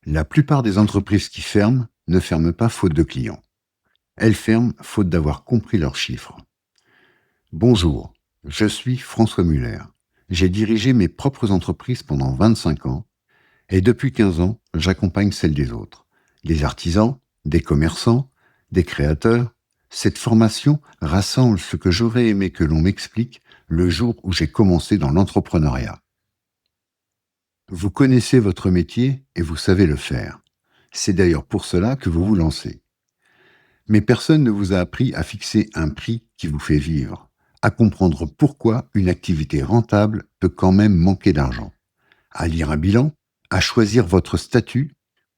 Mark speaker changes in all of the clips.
Speaker 1: La plupart des entreprises qui ferment ne ferment pas faute de clients. Elles ferment faute d'avoir compris leurs chiffres. Bonjour, je suis François Muller. J'ai dirigé mes propres entreprises pendant 25 ans et depuis 15 ans, j'accompagne celles des autres. Des artisans, des commerçants, des créateurs. Cette formation rassemble ce que j'aurais aimé que l'on m'explique le jour où j'ai commencé dans l'entrepreneuriat. Vous connaissez votre métier et vous savez le faire. C'est d'ailleurs pour cela que vous vous lancez. Mais personne ne vous a appris à fixer un prix qui vous fait vivre, à comprendre pourquoi une activité rentable peut quand même manquer d'argent, à lire un bilan, à choisir votre statut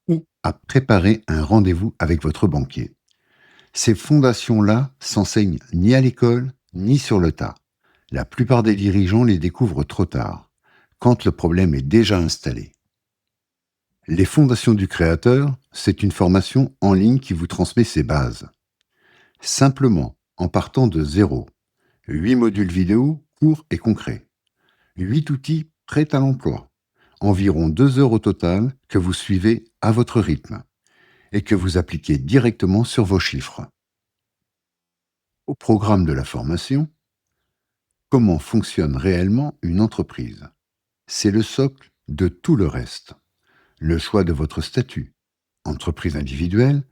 Speaker 1: ou à préparer un rendez-vous avec votre banquier. Ces fondations-là s'enseignent ni à l'école ni sur le tas. La plupart des dirigeants les découvrent trop tard, quand le problème est déjà installé. Les fondations du créateur, c'est une formation en ligne qui vous transmet ses bases. Simplement, en partant de zéro. 8 modules vidéo, courts et concrets. 8 outils prêts à l'emploi. Environ 2 heures au total que vous suivez à votre rythme et que vous appliquez directement sur vos chiffres. Au programme de la formation, comment fonctionne réellement une entreprise? C'est le socle de tout le reste. Le choix de votre statut, entreprise individuelle,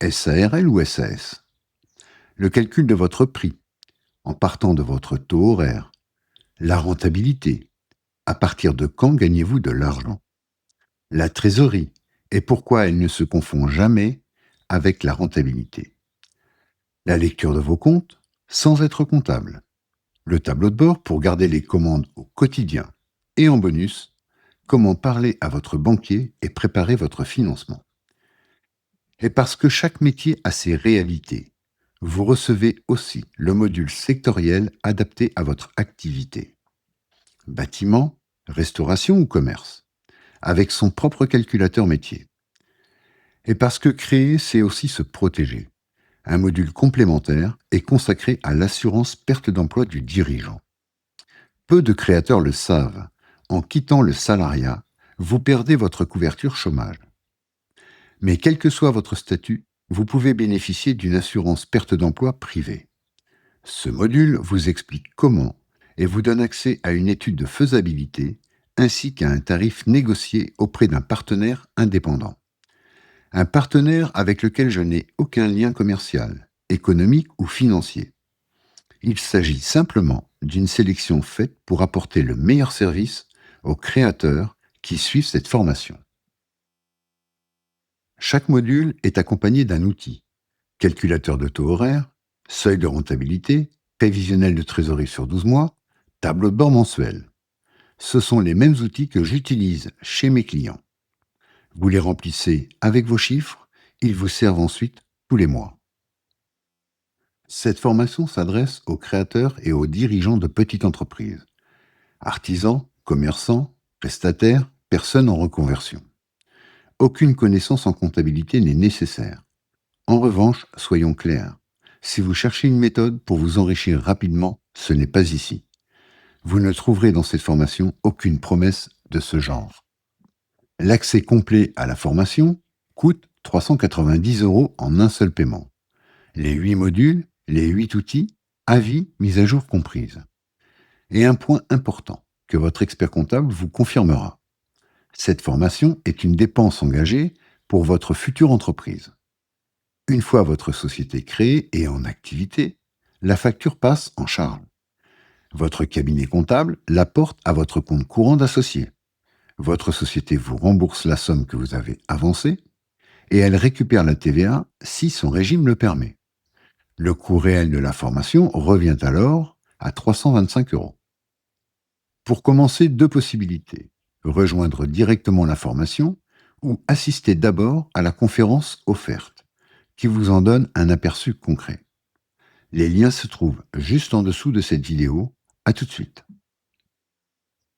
Speaker 1: SARL ou SAS. Le calcul de votre prix, en partant de votre taux horaire. La rentabilité, à partir de quand gagnez-vous de l'argent? La trésorerie, et pourquoi elle ne se confond jamais avec la rentabilité. La lecture de vos comptes, sans être comptable. Le tableau de bord pour garder les commandes au quotidien. Et en bonus, comment parler à votre banquier et préparer votre financement. Et parce que chaque métier a ses réalités, vous recevez aussi le module sectoriel adapté à votre activité. Bâtiment, restauration ou commerce, avec son propre calculateur métier. Et parce que créer, c'est aussi se protéger. Un module complémentaire est consacré à l'assurance perte d'emploi du dirigeant. Peu de créateurs le savent. En quittant le salariat, vous perdez votre couverture chômage. Mais quel que soit votre statut, vous pouvez bénéficier d'une assurance perte d'emploi privée. Ce module vous explique comment et vous donne accès à une étude de faisabilité ainsi qu'à un tarif négocié auprès d'un partenaire indépendant. Un partenaire avec lequel je n'ai aucun lien commercial, économique ou financier. Il s'agit simplement d'une sélection faite pour apporter le meilleur service aux créateurs qui suivent cette formation. Chaque module est accompagné d'un outil, calculateur de taux horaire, seuil de rentabilité, prévisionnel de trésorerie sur 12 mois, tableau de bord mensuel. Ce sont les mêmes outils que j'utilise chez mes clients. Vous les remplissez avec vos chiffres, ils vous servent ensuite tous les mois. Cette formation s'adresse aux créateurs et aux dirigeants de petites entreprises, artisans, commerçants, prestataires, personnes en reconversion. Aucune connaissance en comptabilité n'est nécessaire. En revanche, soyons clairs, si vous cherchez une méthode pour vous enrichir rapidement, ce n'est pas ici. Vous ne trouverez dans cette formation aucune promesse de ce genre. L'accès complet à la formation coûte 390 € en un seul paiement. Les 8 modules, les 8 outils, avis, mise à jour comprises. Et un point important que votre expert comptable vous confirmera. Cette formation est une dépense engagée pour votre future entreprise. Une fois votre société créée et en activité, la facture passe en charge. Votre cabinet comptable l'apporte à votre compte courant d'associé. Votre société vous rembourse la somme que vous avez avancée et elle récupère la TVA si son régime le permet. Le coût réel de la formation revient alors à 325 €. Pour commencer, 2 possibilités. Rejoindre directement la formation ou assister d'abord à la conférence offerte, qui vous en donne un aperçu concret. Les liens se trouvent juste en dessous de cette vidéo. À tout de suite.